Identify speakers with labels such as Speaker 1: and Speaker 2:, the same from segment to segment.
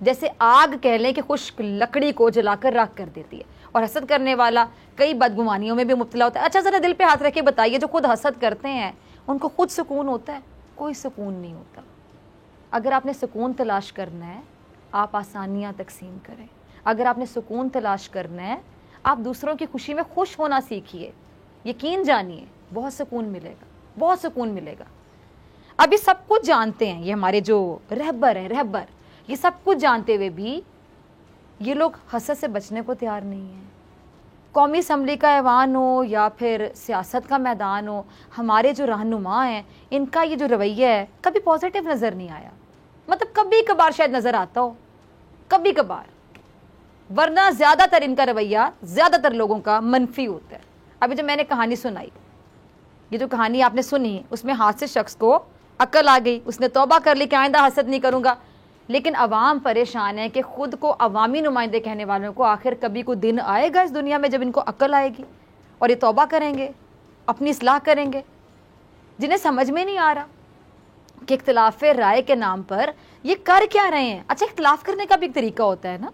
Speaker 1: جیسے آگ کہہ لیں کہ خشک لکڑی کو جلا کر راکھ کر دیتی ہے. اور حسد کرنے والا کئی بدگمانیوں میں بھی مبتلا ہوتا ہے. اچھا ذرا دل پہ ہاتھ رکھ کے بتائیے جو خود حسد کرتے ہیں ان کو خود سکون ہوتا ہے؟ کوئی سکون نہیں ہوتا. اگر آپ نے سکون تلاش کرنا ہے آپ آسانیاں تقسیم کریں. اگر آپ نے سکون تلاش کرنا ہے آپ دوسروں کی خوشی میں خوش ہونا سیکھیے. یقین جانیے بہت سکون ملے گا, بہت سکون ملے گا. ابھی سب کچھ جانتے ہیں یہ ہمارے جو رہبر ہیں, رہبر, یہ سب کچھ جانتے ہوئے بھی یہ لوگ حسد سے بچنے کو تیار نہیں ہیں. قومی اسمبلی کا ایوان ہو یا پھر سیاست کا میدان ہو, ہمارے جو رہنما ہیں ان کا یہ جو رویہ ہے کبھی پازیٹیو نظر نہیں آیا. مطلب کبھی کبھار شاید نظر آتا ہو, کبھی کبھار, ورنہ زیادہ تر ان کا رویہ زیادہ تر لوگوں کا منفی ہوتا ہے. ابھی جو میں نے کہانی سنائی, یہ جو کہانی آپ نے سنی اس میں ہاتھ سے شخص کو عقل آ گئی, اس نے توبہ کر لی کہ آئندہ حسد نہیں کروں گا. لیکن عوام پریشان ہے کہ خود کو عوامی نمائندے کہنے والوں کو آخر کبھی کوئی دن آئے گا اس دنیا میں جب ان کو عقل آئے گی اور یہ توبہ کریں گے, اپنی اصلاح کریں گے. جنہیں سمجھ میں نہیں آ رہا کہ اختلاف رائے کے نام پر یہ کر کیا رہے ہیں. اچھا اختلاف کرنے کا بھی ایک طریقہ ہوتا ہے نا,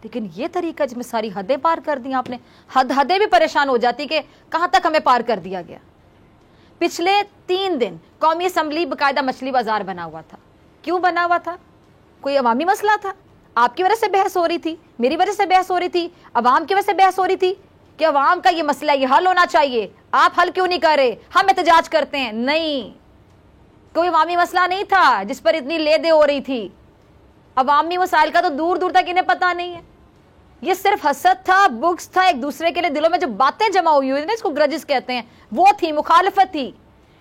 Speaker 1: لیکن یہ طریقہ جس میں ساری حدیں پار کر دیں آپ نے, حدیں بھی پریشان ہو جاتی کہ کہاں تک ہمیں پار کر دیا گیا. پچھلے 3 دن قومی اسمبلی باقاعدہ مچھلی بازار بنا ہوا تھا. کیوں بنا ہوا تھا؟ کوئی عوامی مسئلہ تھا؟ آپ کی وجہ سے بحث ہو رہی تھی, میری وجہ سے بحث ہو رہی تھی, عوام کی وجہ سے بحث ہو رہی تھی کہ عوام کا یہ مسئلہ یہ حل ہونا چاہیے, آپ حل کیوں نہیں کر رہے, ہم احتجاج کرتے ہیں. نہیں, کوئی عوامی مسئلہ نہیں تھا جس پر اتنی لے دے ہو رہی تھی. عوامی مسائل کا تو دور دور تک انہیں پتہ نہیں ہے. یہ صرف حسد تھا, بغض تھا, ایک دوسرے کے لیے دلوں میں جو باتیں جمع ہوئی ہوئی, اس کو گرجز کہتے ہیں, وہ تھی, مخالفت تھی,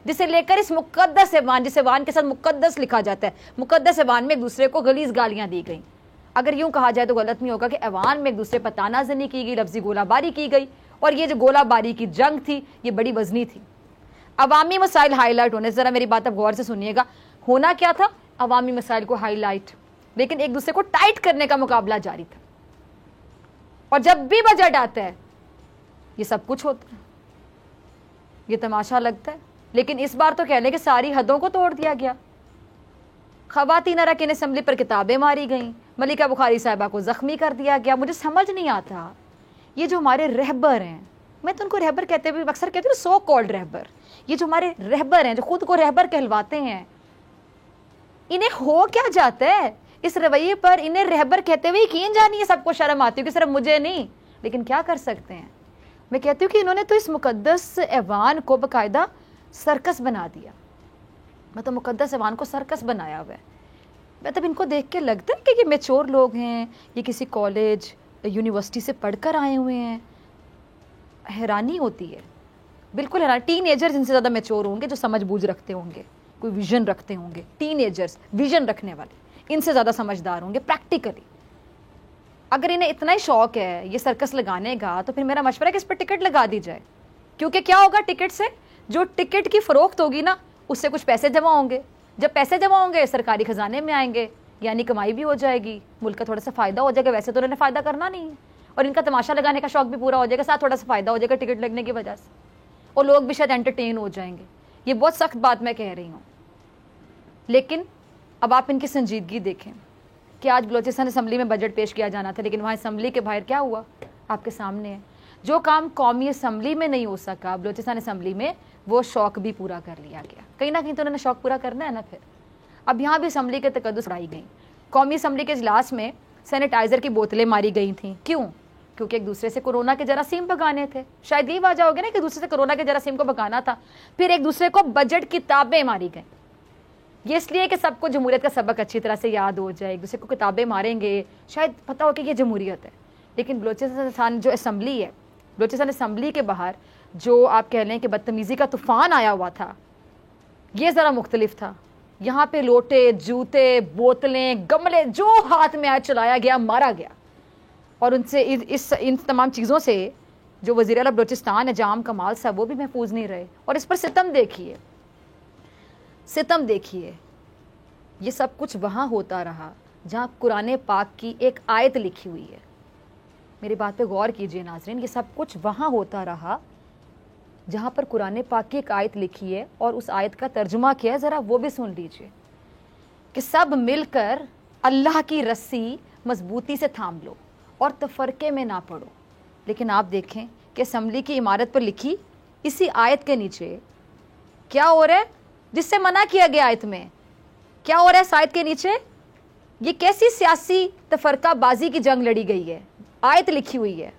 Speaker 1: جسے لے کر اس مقدس ایوان, جس ایوان کے ساتھ مقدس لکھا جاتا ہے, مقدس ایوان میں ایک دوسرے کو غلیظ گالیاں دی گئیں. اگر یوں کہا جائے تو غلط نہیں ہوگا کہ ایوان میں ایک دوسرے پر تانا زنی کی گئی, لفظی گولہ باری کی گئی, اور یہ جو گولہ باری کی جنگ تھی یہ بڑی وزنی تھی. عوامی مسائل ہائی لائٹ ہونے, ذرا میری بات اب غور سے سنیے گا, ہونا کیا تھا, عوامی مسائل کو ہائی لائٹ, لیکن ایک دوسرے کو ٹائٹ کرنے کا مقابلہ جاری تھا. اور جب بھی بجٹ آتا ہے یہ سب کچھ ہوتا ہے, یہ تماشا لگتا ہے. لیکن اس بار تو کہہ لیں کہ ساری حدوں کو توڑ دیا گیا. خواتین اراکین اسمبلی پر کتابیں ماری گئیں, ملکہ بخاری صاحبہ کو زخمی کر دیا گیا. مجھے سمجھ نہیں آتا یہ جو ہمارے رہبر ہیں, میں تو ان کو رہبر کہتے ہوئے اکثر کہتی ہوں سو کالڈ رہبر, یہ جو ہمارے رہبر ہیں جو خود کو رہبر کہلواتے ہیں, انہیں ہو کیا جاتا ہے اس رویے پر؟ انہیں رہبر کہتے ہوئے یقین جانیے سب کو شرم آتی ہے کہ صرف مجھے نہیں, لیکن کیا کر سکتے ہیں. میں کہتی ہوں کہ انہوں نے تو اس مقدس ایوان کو باقاعدہ سرکس بنا دیا, مطلب مقدس ایوان کو سرکس بنایا ہوا ہے. مطلب ان کو دیکھ کے لگتا ہے کہ یہ میچور لوگ ہیں, یہ کسی کالج یونیورسٹی سے پڑھ کر آئے ہوئے ہیں. حیرانی ہوتی ہے, بالکل حیران. ٹین ایجرز ان سے زیادہ میچور ہوں گے, جو سمجھ بوجھ رکھتے ہوں گے, کوئی ویژن رکھتے ہوں گے. ٹین ایجرز ویژن رکھنے والے ان سے زیادہ سمجھدار ہوں گے پریکٹیکلی. اگر انہیں اتنا ہی شوق ہے یہ سرکس لگانے کا تو پھر میرا مشورہ ہے کہ اس پر ٹکٹ لگا دی جائے. کیونکہ کیا ہوگا ٹکٹ سے, جو ٹکٹ کی فروخت ہوگی نا اس سے کچھ پیسے جمع ہوں گے. جب پیسے جمع ہوں گے سرکاری خزانے میں آئیں گے, یعنی کمائی بھی ہو جائے گی, ملک کا تھوڑا سا فائدہ ہو جائے گا. ویسے تو انہوں نے فائدہ کرنا نہیں ہے, اور ان کا تماشا لگانے کا شوق بھی پورا ہو جائے گا, ساتھ تھوڑا سا فائدہ ہو جائے گا ٹکٹ لگنے کی وجہ سے, اور لوگ بھی شاید انٹرٹین ہو جائیں گے. یہ بہت سخت بات میں کہہ رہی ہوں, لیکن اب آپ ان کی سنجیدگی دیکھیں کہ آج بلوچستان اسمبلی میں بجٹ پیش کیا جانا تھا, لیکن وہاں اسمبلی کے باہر کیا ہوا آپ کے سامنے ہے. جو کام قومی اسمبلی میں نہیں ہو سکا بلوچستان اسمبلی میں وہ شوق بھی پورا کر لیا گیا. کہیں نہ کہیں تو انہوں نے شوق پورا کرنا ہے نا. پھر اب یہاں بھی اسمبلی کے تقدس اڑائی گئیں. قومی اسمبلی کے اجلاس میں سینیٹائزر کی بوتلیں ماری گئی تھیں. کیوں؟ کیونکہ ایک دوسرے سے کورونا کے جراثیم بھگانے تھے. شاید یہ وجہ ہوگی نا کہ دوسرے سے کورونا کے جراثیم کو بھگانا تھا. پھر ایک دوسرے کو بجٹ کتابیں ماری گئیں. یہ اس لیے کہ سب کو جمہوریت کا سبق اچھی طرح سے یاد ہو جائے. ایک دوسرے کو کتابیں ماریں گے, شاید پتہ ہو کہ یہ جمہوریت ہے. لیکن بلوچستان جو اسمبلی ہے, بلوچستان اسمبلی کے باہر جو آپ کہہ لیں کہ بدتمیزی کا طوفان آیا ہوا تھا, یہ ذرا مختلف تھا. یہاں پہ لوٹے, جوتے, بوتلیں, گملے جو ہاتھ میں آیا چلایا گیا, مارا گیا. اور ان سے ان تمام چیزوں سے جو وزیر اعلیٰ بلوچستان ہے جام کمال صاحب, وہ بھی محفوظ نہیں رہے. اور اس پر ستم دیکھیے, ستم دیکھیے. یہ سب کچھ وہاں ہوتا رہا جہاں قرآن پاک کی ایک آیت لکھی ہوئی ہے. میری بات پہ غور کیجئے ناظرین, یہ سب کچھ وہاں ہوتا رہا جہاں پر قرآن پاک کی ایک آیت لکھی ہے, اور اس آیت کا ترجمہ کیا ہے, ذرا وہ بھی سن لیجئے کہ سب مل کر اللہ کی رسی مضبوطی سے تھام لو اور تفرقے میں نہ پڑو. لیکن آپ دیکھیں کہ اسمبلی کی عمارت پر لکھی اسی آیت کے نیچے کیا ہو رہا ہے جس سے منع کیا گیا آیت میں. کیا ہو رہا ہے اس آیت کے نیچے؟ یہ کیسی سیاسی تفرقہ بازی کی جنگ لڑی گئی ہے. آیت لکھی ہوئی ہے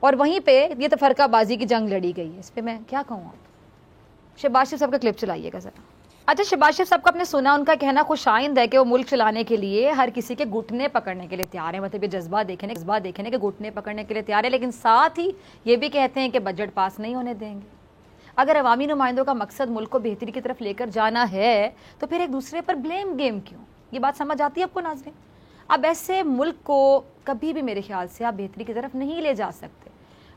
Speaker 1: اور وہیں پہ یہ تفرقہ بازی کی جنگ لڑی گئی ہے. اس پہ میں کیا کہوں. آپ شہباز شریف صاحب کا کلپ چلائیے گا ذرا. اچھا, شہباز شریف صاحب کا آپ نے سنا, ان کا کہنا خوش آئند ہے کہ وہ ملک چلانے کے لیے ہر کسی کے گھٹنے پکڑنے کے لیے تیار ہے. مطلب یہ جذبہ دیکھنے کے گھٹنے پکڑنے کے لیے تیار ہے, لیکن ساتھ ہی یہ بھی کہتے ہیں کہ بجٹ پاس نہیں ہونے دیں گے. اگر عوامی نمائندوں کا مقصد ملک کو بہتری کی طرف لے کر جانا ہے تو پھر ایک دوسرے پر بلیم گیم کیوں؟ یہ بات سمجھ آتی ہے آپ کو ناظرین؟ اب ایسے ملک کو کبھی بھی میرے خیال سے آپ بہتری کی طرف نہیں لے جا سکتے.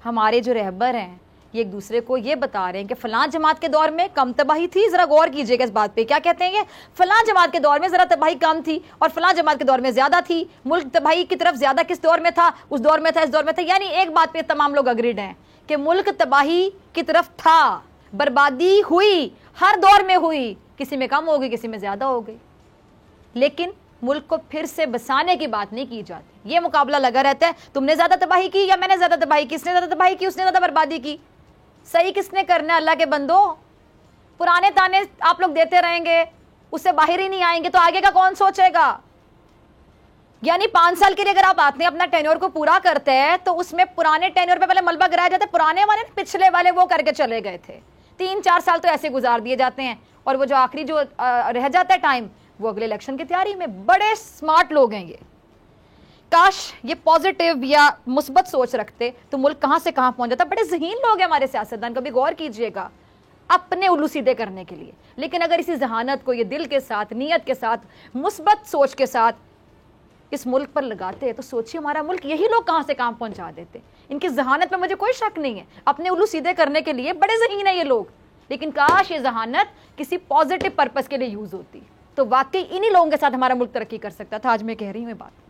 Speaker 1: ہمارے جو رہبر ہیں یہ ایک دوسرے کو یہ بتا رہے ہیں کہ فلاں جماعت کے دور میں کم تباہی تھی. ذرا غور کیجئے گا اس بات پہ. کیا کہتے ہیں یہ؟ فلاں جماعت کے دور میں ذرا تباہی کم تھی اور فلاں جماعت کے دور میں زیادہ تھی. ملک تباہی کی طرف زیادہ کس دور میں تھا؟ اس دور میں تھا, اس دور میں تھا. یعنی ایک بات پہ تمام لوگ اگریڈ ہیں کہ ملک تباہی کی طرف تھا, بربادی ہوئی, ہر دور میں ہوئی, کسی میں کم ہو گئی, کسی میں زیادہ ہو گئی, لیکن ملک کو پھر سے بسانے کی بات نہیں کی جاتی. یہ مقابلہ لگا رہتا ہے, تم نے زیادہ تباہی کی یا میں نے زیادہ تباہی کی, اس نے زیادہ تباہی کی, اس نے زیادہ بربادی کی. صحیح کس نے کرنا ہے؟ اللہ کے بندو. پرانے تانے آپ لوگ دیتے رہیں گے, اس سے باہر ہی نہیں آئیں گے تو آگے کا کون سوچے گا؟ یعنی 5 سال کے لیے اگر آپ آتے ہیں اپنا ٹینیور کو پورا کرتے ہیں تو اس میں پرانے ٹینیور پہ پہلے ملبہ گرایا جاتا ہے. پرانے والے پچھلے والے وہ کر کے چلے گئے تھے. 3-4 سال تو ایسے گزار دیے جاتے ہیں اور وہ جو آخری جو رہ جاتا ہے ٹائم وہ اگلے الیکشن کی تیاری میں. بڑے سمارٹ لوگ ہیں یہ. کاش یہ پازیٹیو یا مثبت سوچ رکھتے تو ملک کہاں سے کہاں پہنچ جاتا. بڑے ذہین لوگ ہیں ہمارے سیاستدان, کبھی غور کیجئے گا اپنے الو سیدھے کرنے کے لیے. لیکن اگر اسی ذہانت کو یہ دل کے ساتھ, نیت کے ساتھ, مثبت سوچ کے ساتھ اس ملک پر لگاتے تو سوچیے ہمارا ملک یہی لوگ کہاں سے کہاں پہنچا دیتے. ان کی ذہانت میں مجھے کوئی شک نہیں ہے, اپنے الو سیدھے کرنے کے لیے بڑے ذہین ہیں یہ لوگ. لیکن کاش یہ ذہانت کسی پازیٹیو پرپس کے لیے یوز ہوتی تو واقعی انہی لوگوں کے ساتھ ہمارا ملک ترقی کر سکتا تھا. آج میں کہہ رہی ہوں یہ بات.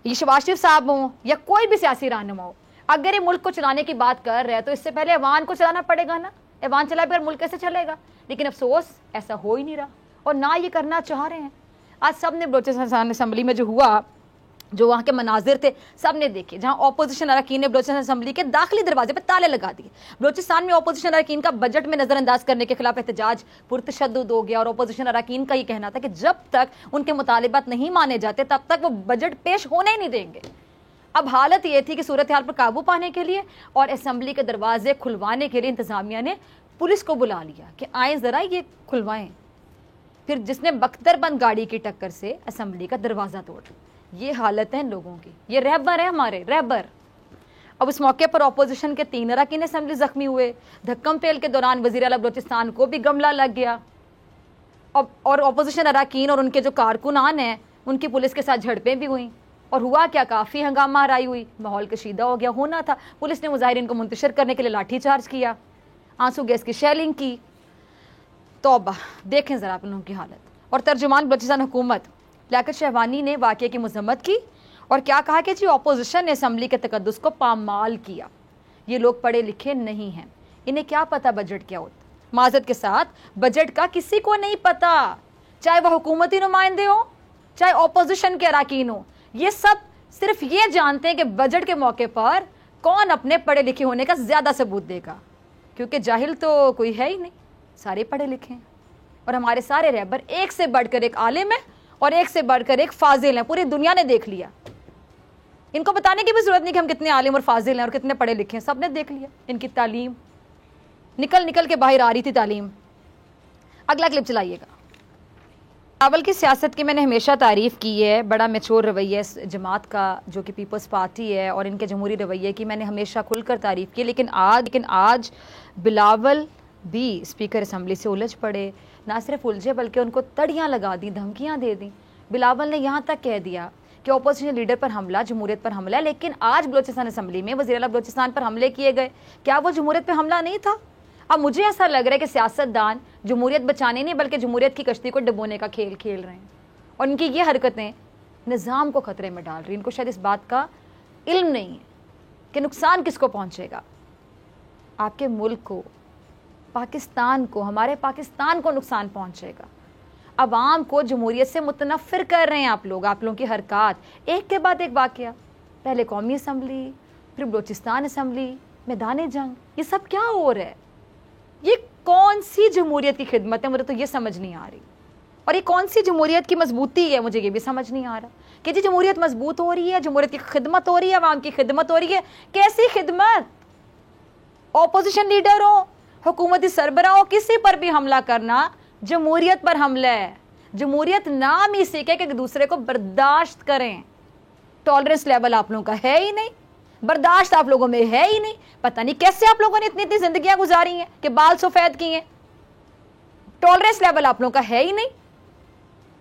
Speaker 1: یہ شہباز شریف صاحب ہوں یا کوئی بھی سیاسی رہنما ہو, اگر یہ ملک کو چلانے کی بات کر رہے ہیں تو اس سے پہلے ایوان کو چلانا پڑے گا نا. ایوان چلائے بغیر ملک کیسے چلے گا؟ لیکن افسوس ایسا ہو ہی نہیں رہا اور نہ یہ کرنا چاہ رہے ہیں. آج سب نے بلوچستان اسمبلی میں جو ہوا, جو وہاں کے مناظر تھے سب نے دیکھے, جہاں اپوزیشن اراکین نے بلوچستان اسمبلی کے داخلی دروازے پہ تالے لگا دیے. بلوچستان میں اپوزیشن اراکین کا بجٹ میں نظر انداز کرنے کے خلاف احتجاج پرتشدد ہو گیا اور اپوزیشن اراکین کا یہ کہنا تھا کہ جب تک ان کے مطالبات نہیں مانے جاتے تب تک وہ بجٹ پیش ہونے ہی نہیں دیں گے. اب حالت یہ تھی کہ صورتحال پر قابو پانے کے لیے اور اسمبلی کے دروازے کھلوانے کے لیے انتظامیہ نے پولیس کو بلا لیا کہ آئیں ذرا یہ کھلوائیں. پھر جس نے بختر بند گاڑی کی ٹکر سے اسمبلی کا دروازہ توڑ. یہ حالت ہے ان لوگوں کی. یہ رہبر ہیں ہمارے رہبر. اب اس موقع پر اپوزیشن کے 3 اراکین اسمبلی زخمی ہوئے. دھکم تیل کے دوران وزیر اعلیٰ بلوچستان کو بھی گملہ لگ گیا اور اپوزیشن اراکین اور ان کے جو کارکنان ہیں ان کی پولیس کے ساتھ جھڑپیں بھی ہوئیں. اور ہوا کیا, کافی ہنگامہ آرائی ہوئی, ماحول کشیدہ ہو گیا. ہونا تھا, پولیس نے مظاہرین کو منتشر کرنے کے لیے لاٹھی چارج کیا, آنسو گیس کی شیلنگ کی. توبہ, دیکھیں ذرا آپ لوگوں کی حالت. اور ترجمان بلوچستان حکومت لیاقت شہوانی نے واقعے کی مذمت کی اور کیا کہا کہ جی اپوزیشن نے اسمبلی کے تقدس کو پامال کیا. یہ لوگ پڑھے لکھے نہیں ہیں, انہیں کیا پتا بجٹ کیا ہوتا. معذرت کے ساتھ بجٹ کا کسی کو نہیں پتا, چاہے وہ حکومتی نمائندے ہوں چاہے اپوزیشن کے اراکین ہوں. یہ سب صرف یہ جانتے ہیں کہ بجٹ کے موقع پر کون اپنے پڑھے لکھے ہونے کا زیادہ ثبوت دے گا, کیونکہ جاہل تو کوئی ہے ہی نہیں, سارے پڑھے لکھے ہیں. اور ہمارے سارے رہبر ایک سے بڑھ کر ایک عالم ہے اور ایک سے بڑھ کر ایک فاضل ہیں. پوری دنیا نے دیکھ لیا. ان کو بتانے کی بھی ضرورت نہیں کہ ہم کتنے عالم اور فاضل ہیں اور کتنے پڑھے لکھے ہیں. سب نے دیکھ لیا ان کی تعلیم, نکل کے باہر آ رہی تھی تعلیم. اگلا کلپ چلائیے گا. بلاول کی سیاست کی میں نے ہمیشہ تعریف کی ہے. بڑا میچور رویہ اس جماعت کا جو کہ پیپلز پارٹی ہے اور ان کے جمہوری رویے کی میں نے ہمیشہ کھل کر تعریف کی. لیکن آج بلاول بھی اسپیکر اسمبلی سے الجھ پڑے. نہ صرف الجھے بلکہ ان کو تڑیاں لگا دیں, دھمکیاں دے دیں. بلاول نے یہاں تک کہہ دیا کہ اپوزیشن لیڈر پر حملہ جمہوریت پر حملہ ہے. لیکن آج بلوچستان اسمبلی میں وزیر اعلیٰ بلوچستان پر حملے کیے گئے, کیا وہ جمہوریت پہ حملہ نہیں تھا؟ اب مجھے ایسا لگ رہا ہے کہ سیاستدان جمہوریت بچانے نہیں بلکہ جمہوریت کی کشتی کو ڈبونے کا کھیل کھیل رہے ہیں. اور ان کی یہ حرکتیں نظام کو خطرے میں ڈال رہی ہیں. ان کو شاید اس بات کا علم نہیں ہے کہ نقصان کس کو پہنچے گا. آپ کے ملک کو, پاکستان کو, ہمارے پاکستان کو نقصان پہنچے گا. عوام کو جمہوریت سے متنفر کر رہے ہیں آپ لوگوں کی حرکات ایک کے بعد ایک واقعہ. پہلے قومی اسمبلی, پھر بلوچستان اسمبلی, میدان جنگ, یہ سب کیا ہو رہا ہے؟ یہ کون سی جمہوریت کی خدمت ہے؟ مجھے تو یہ سمجھ نہیں آ رہی. اور یہ کون سی جمہوریت کی مضبوطی ہے؟ مجھے یہ بھی سمجھ نہیں آ رہا کہ جی جمہوریت مضبوط ہو رہی ہے, جمہوریت کی خدمت ہو رہی ہے, عوام کی خدمت ہو رہی ہے. کیسی خدمت؟ اپوزیشن لیڈروں, حکومتی سربراہوں, کسی پر بھی حملہ کرنا جمہوریت پر حملہ ہے. جمہوریت نام ہی سیکھے کہ ایک دوسرے کو برداشت کریں. ٹالرنس لیول آپ لوگوں کا ہے ہی نہیں, برداشت آپ لوگوں میں ہے ہی نہیں. پتہ نہیں کیسے آپ لوگوں نے اتنی زندگیاں گزاری ہیں کہ بال سفید کی ہیں. ٹالرنس لیول آپ لوگوں کا ہے ہی نہیں,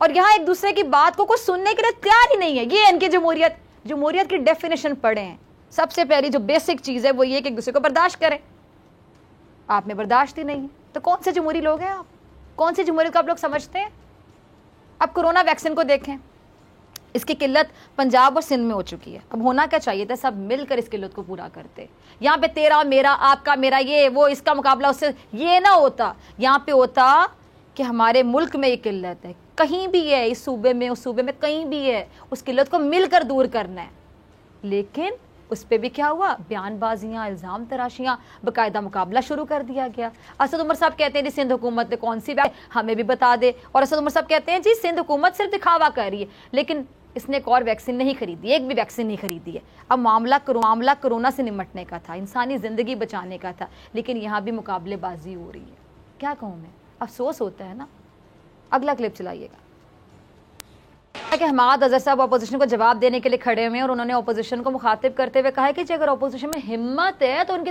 Speaker 1: اور یہاں ایک دوسرے کی بات کو کوئی سننے کے لیے تیار ہی نہیں ہے. یہ ان کی جمہوریت. جمہوریت کی ڈیفینیشن پڑھیں. سب سے پہلی جو بیسک چیز ہے وہ یہ کہ ایک دوسرے کو برداشت کریں. آپ میں برداشت ہی نہیں ہے تو کون سے جمہوری لوگ ہیں آپ؟ کون سی جمہوریت کو آپ لوگ سمجھتے ہیں؟ اب کرونا ویکسین کو دیکھیں, اس کی قلت پنجاب اور سندھ میں ہو چکی ہے. اب ہونا کیا چاہیے تھا؟ سب مل کر اس قلت کو پورا کرتے. یہاں پہ تیرا میرا, آپ کا میرا, یہ وہ, اس کا مقابلہ اس سے, یہ نہ ہوتا. یہاں پہ ہوتا کہ ہمارے ملک میں یہ قلت ہے, کہیں بھی ہے, اس صوبے میں, اس صوبے میں, کہیں بھی ہے, اس قلت کو مل کر دور کرنا ہے. لیکن اس پہ بھی کیا ہوا؟ بیان بازیاں, الزام تراشیاں, باقاعدہ مقابلہ شروع کر دیا گیا. اسد عمر صاحب کہتے ہیں جی سندھ حکومت نے کون سی ہمیں بھی بتا دے, اور اسد عمر صاحب کہتے ہیں جی سندھ حکومت صرف دکھاوا کر رہی ہے, لیکن اس نے ایک اور ویکسین نہیں خریدی, ایک بھی ویکسین نہیں خریدی ہے. اب معاملہ کرونا سے نمٹنے کا تھا, انسانی زندگی بچانے کا تھا, لیکن یہاں بھی مقابلے بازی ہو رہی ہے. کیا کہوں میں, افسوس ہوتا ہے نا. اگلا کلپ چلائیے گا. کہ حماد اظہر صاحب اپوزیشن کو جواب دینے کے لیے کھڑے ہوئے ہیں, اور انہوں نے اپوزیشن کو مخاطب کرتے ہوئے کہا ہے کہ جی اگر اپوزیشن میں ہمت ہے تو ان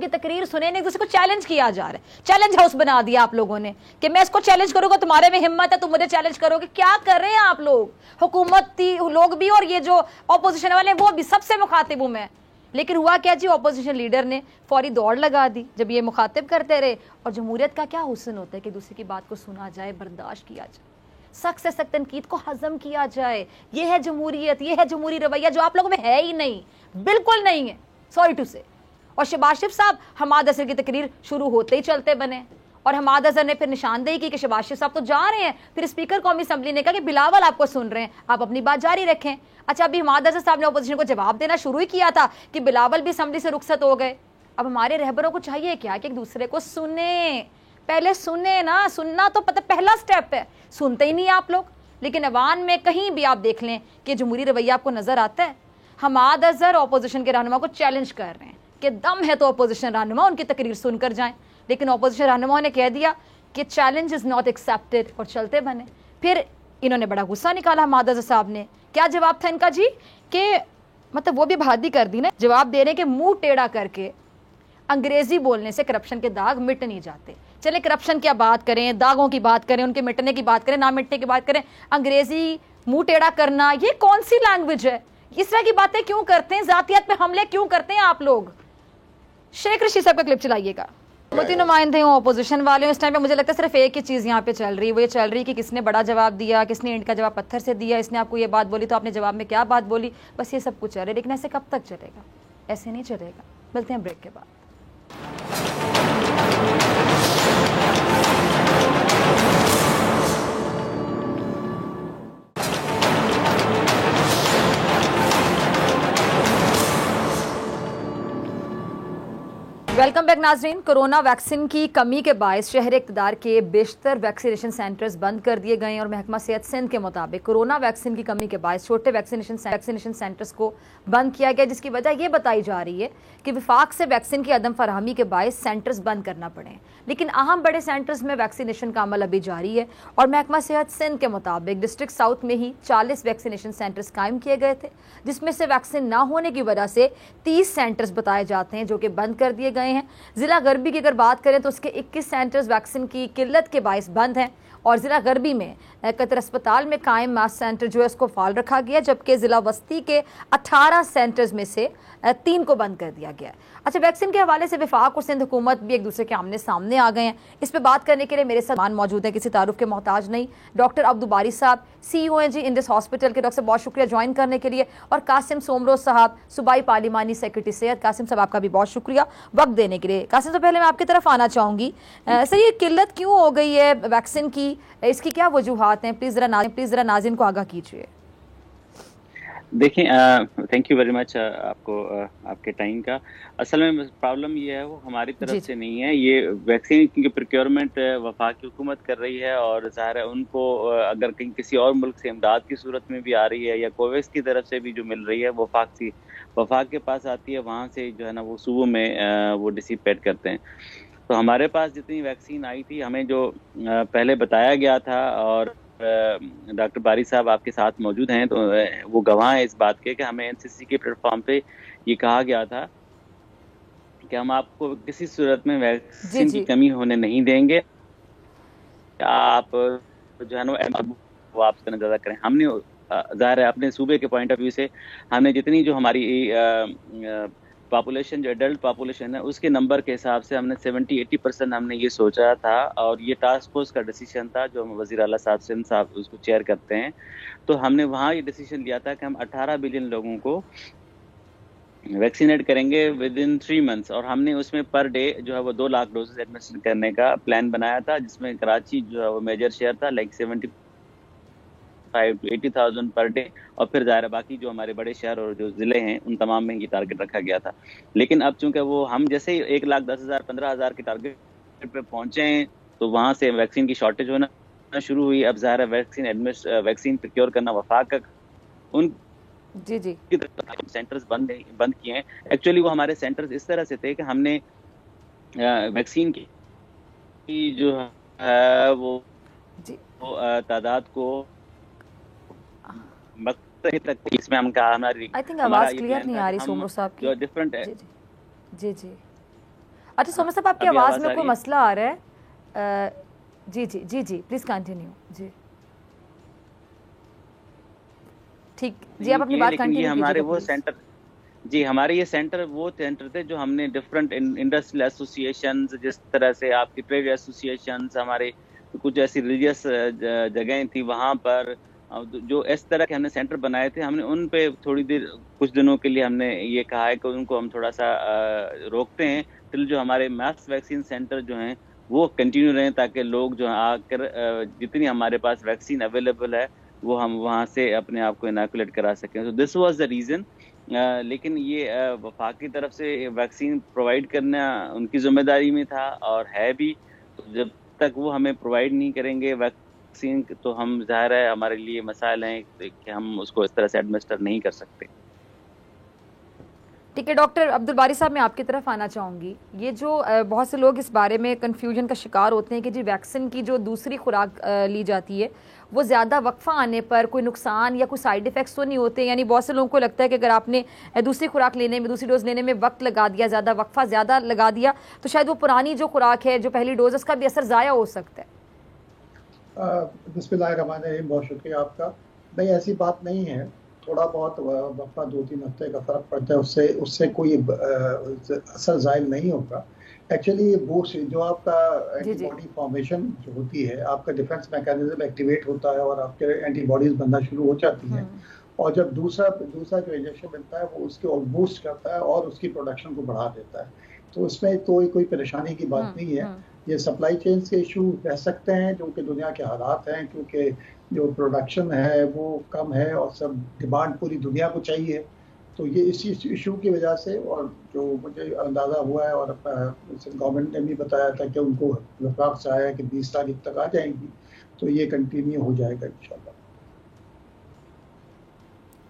Speaker 1: کی تقریر سنیں. ایک دوسرے کو چیلنج کیا جا رہا ہے. چیلنج ہاؤس بنا دیا آپ لوگوں نے کہ میں اس کو چیلنج کروں گا, تمہارے میں ہمت ہے تم مجھے چیلنج کرو گے. کیا کر رہے ہیں آپ لوگ؟ حکومتی لوگ بھی اور یہ جو اپوزیشن والے ہیں وہ بھی, سب سے مخاطب ہوں میں. لیکن ہوا کیا جی, اپوزیشن لیڈر نے فوری دوڑ لگا دی جب یہ مخاطب کرتے رہے. اور جمہوریت کا کیا حسن ہوتا ہے کہ دوسرے کی بات کو سنا جائے, برداشت کیا جائے, سخت سے سخت تنقید کو ہضم کیا جائے. یہ ہے جمہوریت, یہ ہے جمہوری رویہ جو آپ لوگوں میں ہے ہی نہیں, بالکل نہیں ہے, سوری ٹو سے. اور شہباز شریف صاحب حماد اظہر کی تقریر شروع ہوتے ہی چلتے بنے, اور حماد اظہر نے پھر نشاندہی کی کہ شہباز شریف صاحب تو جا رہے ہیں. پھر اسپیکر قومی اسمبلی نے کہا کہ بلاول آپ کو سن رہے ہیں, آپ اپنی بات جاری رکھیں. اچھا, ابھی حماد اظہر صاحب نے اپوزیشن کو جواب دینا شروع ہی کیا تھا کہ بلاول بھی اسمبلی سے رخصت ہو گئے. اب ہمارے رہبروں کو چاہیے کیا کہ ایک دوسرے کو سنیں, پہلے سنیں نا. سننا تو پہلا سٹیپ ہے, سنتے ہی نہیں آپ لوگ. لیکن عوام میں کہیں بھی آپ دیکھ لیں کہ جمہوری رویہ آپ کو نظر آتا ہے. حماد اظہر اپوزیشن کے رہنما کو چیلنج کر رہے ہیں کہ دم ہے تو اپوزیشن رہنما ان کی تقریر سن کر جائیں. لیکن اپوزیشن رہنما نے کہہ دیا کہ چیلنج از ناٹ ایکسیپٹڈ, اور چلتے بنے. پھر انہوں نے بڑا غصہ نکالا حماد اظہر صاحب نے. کیا جواب تھا ان کا جی؟ کہ مطلب وہ بھی بھادی کر دی نا, جواب دے رہے کہ منہ ٹیڑھا کر کے انگریزی بولنے سے کرپشن کے داغ مٹ نہیں جاتے. چلے کرپشن کی بات کریں, داغوں کی بات کریں, ان کے مٹنے کی بات کریں, نہ مٹنے کی بات کریں, انگریزی منہ ٹیڑھا کرنا یہ کون سی لینگویج ہے؟ اس طرح کی باتیں کیوں کرتے ہیں؟ ذاتیت پہ حملے کیوں کرتے ہیں آپ لوگ؟ شیخ رشید صاحب کا کلپ چلائیے گا. حکومتی نمائندے ہوں, اپوزیشن والے ہوں, اس ٹائم پہ مجھے لگتا ہے صرف ایک ہی چیز یہاں پہ چل رہی ہے, وہ یہ چل رہی کہ کس نے بڑا جواب دیا, کس نے اینٹ کا جواب پتھر سے دیا, اس نے آپ کو یہ بات بولی تو آپ نے جواب میں کیا بات بولی. بس یہ سب کچھ چل رہا ہے. لیکن ایسے کب تک چلے گا؟ ایسے نہیں چلے گا. ملتے ہیں بریک کے بعد. ویلکم بیک ناظرین. کرونا ویکسین کی کمی کے باعث شہر اقتدار کے بیشتر ویکسینیشن سینٹرز بند کر دیے گئے ہیں, اور محکمہ صحت سندھ کے مطابق کرونا ویکسین کی کمی کے باعث چھوٹے ویکسینیشن سینٹرز کو بند کیا گیا, جس کی وجہ یہ بتائی جا رہی ہے کہ وفاق سے ویکسین کی عدم فراہمی کے باعث سینٹرز بند کرنا پڑے. لیکن اہم بڑے سینٹرز میں ویکسینیشن کا عمل ابھی جاری ہے, اور محکمہ صحت سندھ کے مطابق ڈسٹرکٹ ساؤتھ میں ہی 40 ویکسینیشن سینٹرز قائم کیے گئے تھے, جس میں سے ویکسین نہ ہونے کی وجہ سے 30 سینٹرز بتائے جاتے ہیں جو کہ بند کر دیے گئے ہیں. ضلع غربی کی اگر بات کریں تو اس کے 21 سینٹرز ویکسین کی قلت کے باعث بند ہیں, اور ضلع غربی میں قطر اسپتال میں قائم ماس سینٹر جو ہے اس کو فعال رکھا گیا, جبکہ ضلع وسطی کے 18 سینٹرز میں سے 3 کو بند کر دیا گیا ہے. اچھا, ویکسین کے حوالے سے وفاق اور سندھ حکومت بھی ایک دوسرے کے آمنے سامنے آ گئے ہیں. اس پہ بات کرنے کے لیے میرے ساتھ موجود ہیں, کسی تعارف کے محتاج نہیں, ڈاکٹر عبدالباری صاحب, CEO ہیں جی انڈس ہاسپٹل کے. ڈاکٹر صاحب بہت شکریہ جوائن کرنے کے لیے. اور قاسم سومروز صاحب, صوبائی پارلیمانی سیکرٹری صحت. قاسم صاحب آپ کا بھی بہت شکریہ وقت دینے کے لیے. قاسم صاحب, پہلے میں آپ کی طرف آنا چاہوں گی. سر, یہ قلت کیوں ہو گئی ہے ویکسین کی, اس کی کیا وجوہات ہیں؟ پلیز ذرا ناظرین کو آگاہ کیجیے.
Speaker 2: دیکھیں, تھینک یو ویری مچ آپ کو آپ کے ٹائم کا. اصل میں پرابلم یہ ہے وہ ہماری طرف سے نہیں ہے. یہ ویکسین کی پروکیورمنٹ وفاقی حکومت کر رہی ہے, اور ظاہر ہے ان کو اگر کہیں کسی اور ملک سے امداد کی صورت میں بھی آ رہی ہے یا کوویکس کی طرف سے بھی جو مل رہی ہے وفاق کے پاس آتی ہے, وہاں سے جو ہے نا وہ صوبوں میں وہ ڈسیپیٹ کرتے ہیں. تو ہمارے پاس جتنی ویکسین آئی تھی, ہمیں جو پہلے بتایا گیا تھا, اور ڈاکٹر باری صاحب آپ کے ساتھ موجود ہیں تو وہ گواہ ہیں اس بات کے کہ ہمیں NCC کے پلیٹ فارم پہ یہ کہا گیا تھا کہ ہم آپ کو کسی صورت میں ویکسین کی کمی ہونے نہیں دیں گے, آپ جو ہے نا وہ آپ سے زیادہ کریں. ہم نے ظاہر ہے اپنے صوبے کے پوائنٹ آف ویو سے ہم نے جتنی جو ہماری پاپولیشن, جو ایڈلٹ پاپولیشن ہے, اس کے نمبر کے حساب سے ہم نے 70-80% ہم نے یہ سوچا تھا, اور یہ ٹاسک فورس کا ڈیسیشن تھا جو وزیر اعلیٰ صاحب سندھ صاحب اس کو چیئر کرتے ہیں. تو ہم نے وہاں یہ ڈیسیشن لیا تھا کہ ہم 18 بلین لوگوں کو ویکسینیٹ کریں گے ود ان 3 months, اور ہم نے اس میں پر ڈے جو ہے وہ 2 لاکھ ڈوزز ایڈمنسٹر کرنے کا پلان بنایا تھا, جس میں کراچی جو ہے وہ میجر شہر تھا, لائک 75 to 80,000 پر ڈے, اور پھر ظاہر باقی جو ہمارے بڑے شہر اور جو ضلع ہیں ان تمام میں یہ ٹارگٹ رکھا گیا تھا. لیکن اب چونکہ وہ ہم جیسے ہی 1,10,000 15,000 کے ٹارگٹ پہ پہنچے ہیں, تو وہاں سے ویکسین کی شارٹیج ہونا شروع ہوئی. اب ظاہر ویکسین پروکیور کرنا وفاق کا, ان
Speaker 1: جی
Speaker 2: سینٹرز بند کیے ہیں. ایکچولی وہ ہمارے سینٹرز اس طرح سے تھے کہ ہم نے ویکسین کی جو ہے وہ تعداد کو تک اس میں ہم کہا ہماری
Speaker 1: آواز کلیئر نہیں آ رہی سومرو صاحب کی,
Speaker 2: جو ڈفرنٹ ہے.
Speaker 1: جی. اچھا سومرو صاحب, آپ کی آواز میں کوئی مسئلہ آ رہا ہے؟ جی پلیز کنٹینیو. جی ٹھیک, جی آپ اپنی بات کنٹینیو کیجیے.
Speaker 2: ہمارے وہ سینٹر, جی ہمارے یہ سینٹر وہ سینٹر تھے جو ہم نے ڈفرنٹ انڈسٹریل ایسوسیشنز, جس طرح سے آپ کی ٹریڈ ایسوسیشنز, ہمارے کچھ ایسی ریلیجیس جگہیں تھی, وہاں پر جو اس طرح کے ہم نے سینٹر بنائے تھے, ہم نے ان پہ تھوڑی دیر کچھ دنوں کے لیے ہم نے یہ کہا ہے کہ ان کو ہم تھوڑا سا روکتے ہیں ٹل جو ہمارے میس ویکسین سینٹر جو ہیں وہ کنٹینیو رہیں, تاکہ لوگ جو آ کر جتنی ہمارے پاس ویکسین اویلیبل ہے وہ ہم وہاں سے اپنے آپ کو اناکولیٹ کرا سکیں. سو دس واز دا ریزن. لیکن یہ وفاق کی طرف سے ویکسین پرووائڈ کرنا ان کی ذمہ داری میں تھا اور ہے بھی. تو جب تک وہ ہمیں پرووائڈ نہیں کریں گے ویکسین, تو ہم ظاہر ہے ہمارے لیے مسائل ہیں کہ ہم اس کو اس طرح سے ایڈمنسٹر نہیں کر سکتے.
Speaker 1: ٹھیک ہے ڈاکٹر عبدالباری صاحب, میں آپ کی طرف آنا چاہوں گی. یہ جو بہت سے لوگ اس بارے میں کنفیوژن کا شکار ہوتے ہیں کہ جی ویکسین کی جو دوسری خوراک لی جاتی ہے وہ زیادہ وقفہ آنے پر کوئی نقصان یا کوئی سائیڈ ایفیکٹس تو نہیں ہوتے. یعنی بہت سے لوگوں کو لگتا ہے کہ اگر آپ نے دوسری خوراک لینے میں, دوسری ڈوز لینے میں وقت لگا دیا, زیادہ وقفہ زیادہ لگا دیا, تو شاید وہ پرانی جو خوراک ہے, جو پہلی ڈوز, اس کا بھی اثر ضائع ہو سکتا ہے.
Speaker 3: بسم اللہ الرحمن الرحیم, بہت شکریہ آپ کا. نہیں, ایسی بات نہیں ہے. تھوڑا بہت وقفہ 2-3 ہفتے کا فرق پڑتا ہے, اس سے کوئی اثر ظاہر نہیں ہوگا. ایکچولی بوسٹ جو آپ کا اینٹی باڈی فارمیشن جو ہوتی ہے, آپ کا ڈیفینس میکینزم ایکٹیویٹ ہوتا ہے اور آپ کے اینٹی باڈیز بننا شروع ہو جاتی ہیں, اور جب دوسرا جو انجیکشن ملتا ہے وہ اس کو بوسٹ کرتا ہے اور اس کی پروڈکشن کو بڑھا دیتا ہے. تو اس میں کوئی پریشانی کی بات نہیں ہے. یہ سپلائی چینز کے ایشو رہ سکتے ہیں جو کہ دنیا کے حالات ہیں, کیونکہ جو پروڈکشن ہے وہ کم ہے اور سب ڈیمانڈ پوری دنیا کو چاہیے. تو یہ اسی ایشو کی وجہ سے, اور جو مجھے اندازہ ہوا ہے اور گورنمنٹ نے بھی بتایا تھا کہ ان کو وفاق سے آیا کہ 20 تاریخ تک آ جائیں گی, تو یہ کنٹینیو ہو جائے گا انشاءاللہ.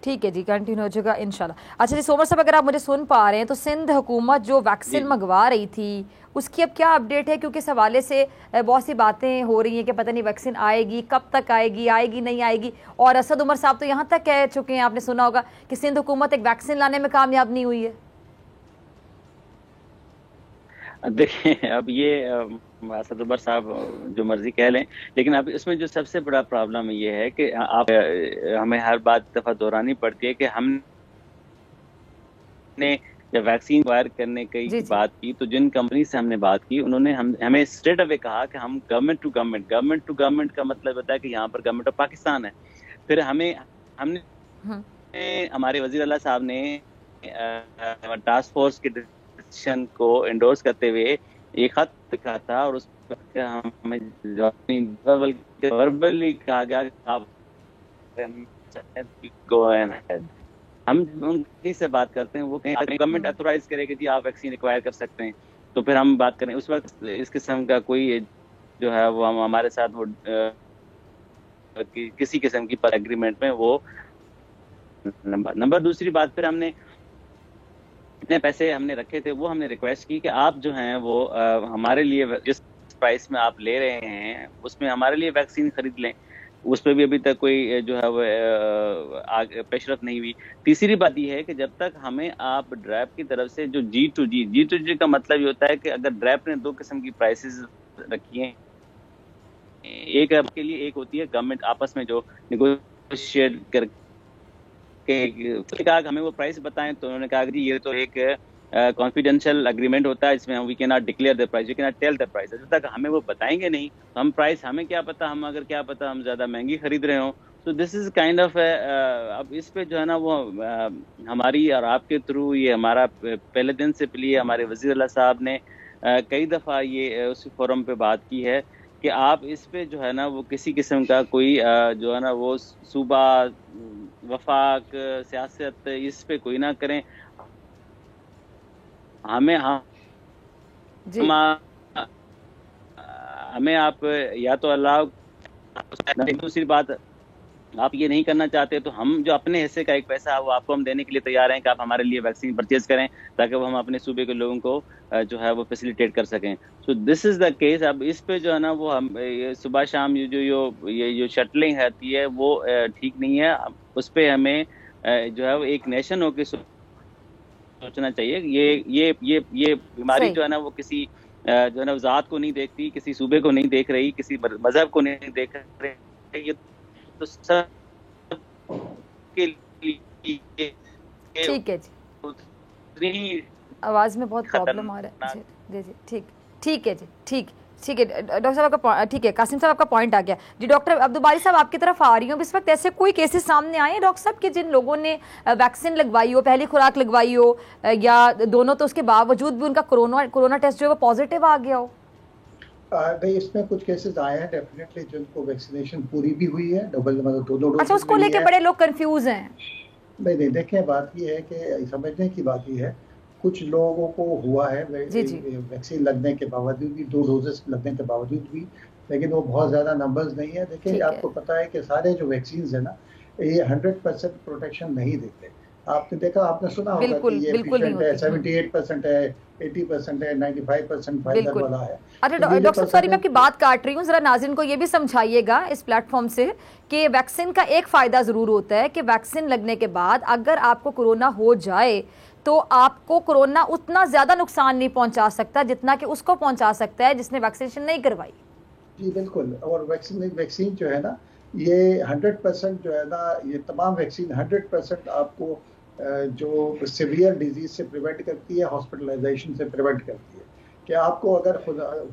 Speaker 1: ٹھیک ہے جی, کنٹینیو ہو جائے گا انشاءاللہ. اچھا جی سومر صاحب, اگر آپ مجھے سن پا رہے ہیں تو سندھ حکومت جو ویکسین منگوا رہی تھی اس کی اب کیا اپڈیٹ ہے؟ کیونکہ اس حوالے سے بہت سی باتیں ہو رہی ہیں کہ پتہ نہیں ویکسین آئے گی, کب تک آئے گی نہیں آئے گی. اور اسد عمر صاحب تو یہاں تک کہہ چکے ہیں, آپ نے سنا ہوگا کہ سندھ حکومت ایک ویکسین لانے میں کامیاب نہیں ہوئی ہے.
Speaker 2: دیکھیں, اب یہ اسد عمر صاحب جو مرضی کہہ لیں, لیکن اب اس میں جو سب سے بڑا پرابلم یہ ہے کہ آپ ہمیں ہر بات دفعہ دہرانی پڑتی ہے کہ ہم نے جب ویکسین وائر کرنے کی بات کی تو جن کمپنی سے ہم نے بات کی انہوں نے ہمیں اسٹریٹ اوے کہا کہ ہم گورنمنٹ ٹو گورنمنٹ کا مطلب ہوتا ہے کہ یہاں پر گورنمنٹ آف پاکستان ہے. پھر ہم نے ہمارے وزیر اعلیٰ صاحب نے ٹاسک فورس کے ڈیسیشن کو انڈورس کرتے ہوئے ایک خط لکھا تھا اور اس پر ہمیں وربلی کہا گیا کہ آپ ہم ان سے بات کرتے ہیں وہ کہیں گورنمنٹ اتھورائز کرے کہ جی آپ ویکسین ایکوائر کر سکتے ہیں تو پھر ہم بات کریں. اس وقت اس قسم کا کوئی جو ہے وہ ہمارے ساتھ وہ کسی قسم کی پر ایگریمنٹ میں وہ نمبر. دوسری بات پھر ہم نے اتنے پیسے ہم نے رکھے تھے وہ ہم نے ریکویسٹ کی کہ آپ جو ہیں وہ ہمارے لیے جس پرائس میں آپ لے رہے ہیں اس میں ہمارے لیے ویکسین خرید لیں. اس پہ بھی ابھی تک کوئی جو ہے وہ پیش رفت نہیں ہوئی. تیسری بات یہ ہے کہ جب تک ہمیں آپ ڈریپ کی طرف سے جو G2G کا مطلب یہ ہوتا ہے کہ اگر ڈریپ نے دو قسم کی پرائسز رکھی ہیں, ایک آپ کے لیے ایک ہوتی ہے گورنمنٹ آپس میں جو نیگوشیٹ کر کے کہا کہ ہمیں وہ پرائس بتائیں تو انہوں نے کہا کہ جی یہ تو ایک کانفیڈینشیل اگریمنٹ ہوتا ہے, اس میں وی کی ناٹ ڈکلیئر دا پرائز, وی کی ناٹ ٹیل دا پرائز. جب تک ہمیں وہ بتائیں گے نہیں تو ہم پرائز ہمیں کیا پتا, ہم اگر کیا پتا ہم زیادہ مہنگی خرید رہے ہوں. تو دس از کائنڈ آف اب اس پہ جو ہے نا وہ ہماری اور آپ کے تھرو یہ ہمارا پہلے دن سے پہلے ہمارے وزیر اللہ صاحب نے کئی دفعہ یہ اس فورم پہ بات کی ہے کہ آپ اس پہ جو ہے نا وہ کسی قسم کا کوئی جو ہے نا وہ صوبہ وفاق سیاست اس پہ کوئی نہ کریں. ہمیں آپ یا تو اللہ. دوسری بات آپ یہ نہیں کرنا چاہتے تو ہم جو اپنے حصے کا ایک پیسہ وہ آپ کو ہم دینے کے لیے تیار ہیں کہ آپ ہمارے لیے ویکسین پرچیز کریں تاکہ وہ ہم اپنے صوبے کے لوگوں کو جو ہے وہ فیسیلیٹیٹ کر سکیں. سو دس از دا کیس. اب اس پہ جو ہے نا وہ ہم صبح شام یہ جو شٹلنگ رہتی ہے وہ ٹھیک نہیں ہے. اس پہ ہمیں جو ہے وہ ایک نیشن ہو کے سوچنا چاہیے. یہ بیماری جو ہے نا وہ کسی جو ہے نا ذات کو نہیں دیکھتی, کسی صوبے کو نہیں دیکھ رہی, کسی مذہب کو نہیں دیکھ رہی. یہ تو سب کے لیے
Speaker 1: ٹھیک ہے جی, آواز میں بہت پرابلم آ رہا ہے. جی ٹھیک ہے جی ٹھیک ہے ڈاکٹر صاحب آپ کا ٹھیک ہے. قاسم صاحب آپ کا پوائنٹ آ گیا جی. ڈاکٹر عبدالباری صاحب آپ کی طرف آ رہی ہوں. اس وقت ایسے کوئی کیسز سامنے آئے ہیں ڈاکٹر صاحب کہ جن لوگوں نے ویکسین لگوائی ہو, پہلی خوراک لگوائی ہو یا دونوں, تو اس کے باوجود بھی ان کا کورونا ٹیسٹ جو ہے وہ پازیٹیو آ گیا ہو؟
Speaker 3: نہیں, اس میں کچھ کیسز آئے ہیں ڈیفینیٹلی جن کو ویکسینیشن پوری بھی ہوئی ہے, ڈبل مطلب دونوں ڈوز.
Speaker 1: اچھا, اس کو لے کے بڑے لوگ کنفیوز ہیں.
Speaker 3: نہیں دیکھیں بات یہ ہے کہ سمجھنے کی بات یہ ہے کچھ لوگوں کو ہوا ہے ویکسین لگنے کے باوجود بھی, 2 ڈوزز لگنے کے باوجود بھی, لیکن وہ بہت زیادہ نمبرز نہیں ہے. دیکھیں آپ کو پتہ ہے کہ سارے جو ویکسینز ہیں نا یہ 100% پروٹیکشن نہیں دیتے. آپ نے دیکھا, آپ نے سنا ہوگا کہ یہ ایفیشینٹ ہے, 78% ہے, 80% ہے, 95% فائزر والا ہے.
Speaker 1: اچھا ڈاکٹر صاحب سوری میں آپ کی بات کاٹ رہی ہوں, ذرا ناظرین کو یہ بھی سمجھائیے گا اس پلیٹ فارم سے کہ ویکسین کا ایک فائدہ ضرور ہوتا ہے کہ ویکسین لگنے کے بعد اگر آپ کو کورونا ہو جائے تو آپ کو کورونا اتنا زیادہ نقصان نہیں پہنچا سکتا جتنا کہ اس کو پہنچا سکتا ہے جس نے ویکسینیشن نہیں کروائی.
Speaker 3: جی بالکل. اور ویکسین جو ہے نا یہ 100% جو ہے نا یہ تمام ویکسین 100% آپ کو جو سیویئر ڈیزیز سے پریونٹ کرتی ہے, ہاسپٹلائزیشن سے پریونٹ کرتی ہے. کہ آپ کو اگر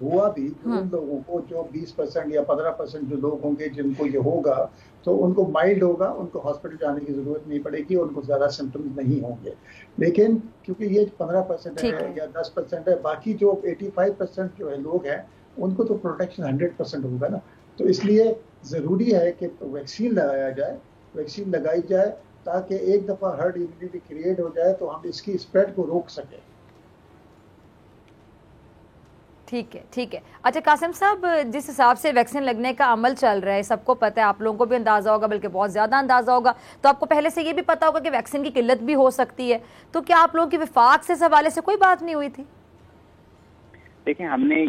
Speaker 3: ہوا بھی ان لوگوں کو جو 20% یا 15% جو لوگ ہوں گے جن کو یہ ہوگا تو ان کو مائلڈ ہوگا, ان کو ہاسپٹل جانے کی ضرورت نہیں پڑے گی, ان کو زیادہ سمپٹمز نہیں ہوں گے. لیکن کیونکہ یہ 15% ہے یا 10% ہے, باقی جو 85% جو ہے لوگ ہیں ان کو تو پروٹیکشن 100% ہوگا نا. تو اس لیے ضروری ہے کہ ویکسین لگائی جائے تاکہ ایک دفعہ ہرڈ امیونٹی کریٹ ہو جائے تو ہم اس کی اسپریڈ کو روک سکیں.
Speaker 1: ٹھیک ہے. اچھا قاسم صاحب, جس حساب سے ویکسین لگنے کا عمل چل رہا ہے سب کو پتہ ہے, آپ لوگوں کو بھی اندازہ ہوگا بلکہ بہت زیادہ اندازہ ہوگا, تو آپ کو پہلے سے یہ بھی پتہ ہوگا کہ ویکسین کی قلت بھی ہو سکتی ہے, تو کیا آپ لوگوں کی وفاق سے اس حوالے سے کوئی بات نہیں ہوئی تھی؟
Speaker 2: دیکھیں ہم نے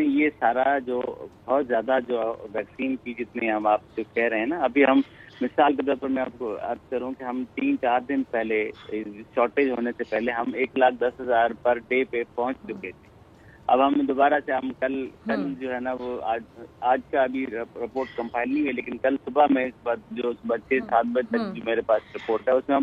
Speaker 2: یہ سارا جو بہت زیادہ جو ویکسین کی جتنی ہم آپ جو کہہ رہے ہیں نا, ابھی ہم مثال کے طور پر میں آپ کو عرض کروں کہ ہم 3-4 دن پہلے شارٹیج ہونے سے پہلے ہم 1,10,000 پر ڈے پہ پہنچ چکے تھے. اب ہم دوبارہ سے ہم کل جو ہے نا وہ آج کا ابھی رپورٹ کمپائل نہیں ہے, لیکن کل صبح میں جو 6-7 بجے تک جو میرے پاس رپورٹ ہے اس میں ہم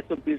Speaker 2: SOPs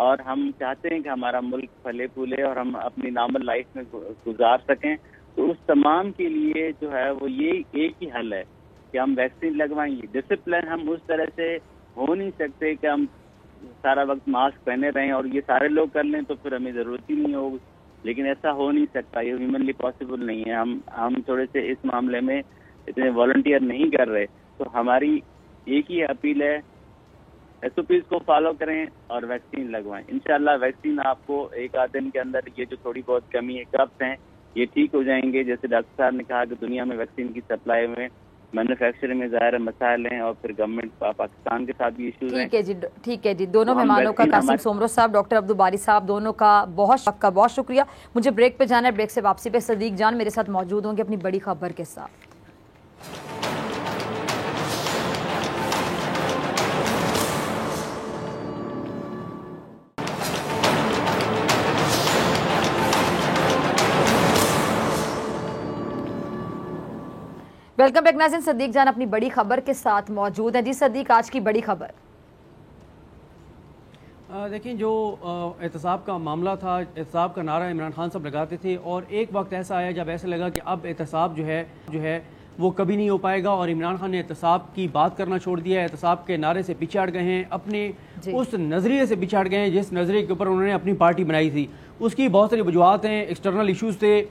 Speaker 2: اور ہم چاہتے ہیں کہ ہمارا ملک پھلے پھولے اور ہم اپنی نارمل لائف میں گزار سکیں. تو اس تمام کے لیے جو ہے وہ یہ ایک ہی حل ہے کہ ہم ویکسین لگوائیں گے. ڈسپلن ہم اس طرح سے ہو نہیں سکتے کہ ہم سارا وقت ماسک پہنے رہیں اور یہ سارے لوگ کر لیں تو پھر ہمیں ضرورت ہی نہیں ہوگی, لیکن ایسا ہو نہیں سکتا, یہ ہیومنلی پاسبل نہیں ہے. ہم تھوڑے سے اس معاملے میں اتنے والنٹیئر نہیں کر رہے. تو ہماری ایک ہی اپیل ہے, ایس او پیز کو فالو کریں اور ویکسین لگوائیں. انشاءاللہ ویکسین آپ کو ایک آدھ دن کے اندر یہ جو تھوڑی بہت کمی ہے کپس ہیں یہ ٹھیک ہو جائیں گے. جیسے ڈاکٹر صاحب نے کہا کہ دنیا میں ویکسین کی سپلائی میں مینوفیکچرنگ میں ظاہر مسائل ہیں اور پھر گورنمنٹ پاکستان کے ساتھ بھی ایشوز ہیں.
Speaker 1: ٹھیک ہے جی. دونوں مہمانوں کا, قاسم سومرو صاحب, ڈاکٹر عبدالباری صاحب, دونوں کا بہت شکریہ. مجھے بریک پہ جانا ہے, بریک سے واپسی پہ صدیق جان میرے ساتھ موجود ہوں گے اپنی بڑی خبر کے ساتھ. ویلکم بیک ناظرین, صدیق جان اپنی بڑی خبر کے ساتھ موجود ہیں. جی صدیق, آج کی بڑی خبر.
Speaker 4: دیکھیں, جو احتساب کا معاملہ تھا, احتساب کا نعرہ عمران خان صاحب لگاتے تھے اور ایک وقت ایسا آیا جب ایسا لگا کہ اب احتساب جو ہے وہ کبھی نہیں ہو پائے گا, اور عمران خان نے احتساب کی بات کرنا چھوڑ دیا ہے. احتساب کے نعرے سے پیچھے ہٹ گئے ہیں, اپنے اس نظریے سے پیچھے ہٹ گئے ہیں جس نظریے کے اوپر انہوں نے اپنی پارٹی بنائی تھی. اس کی بہت ساری وجوہات ہیں, ایکسٹرنل ایشوز تھے,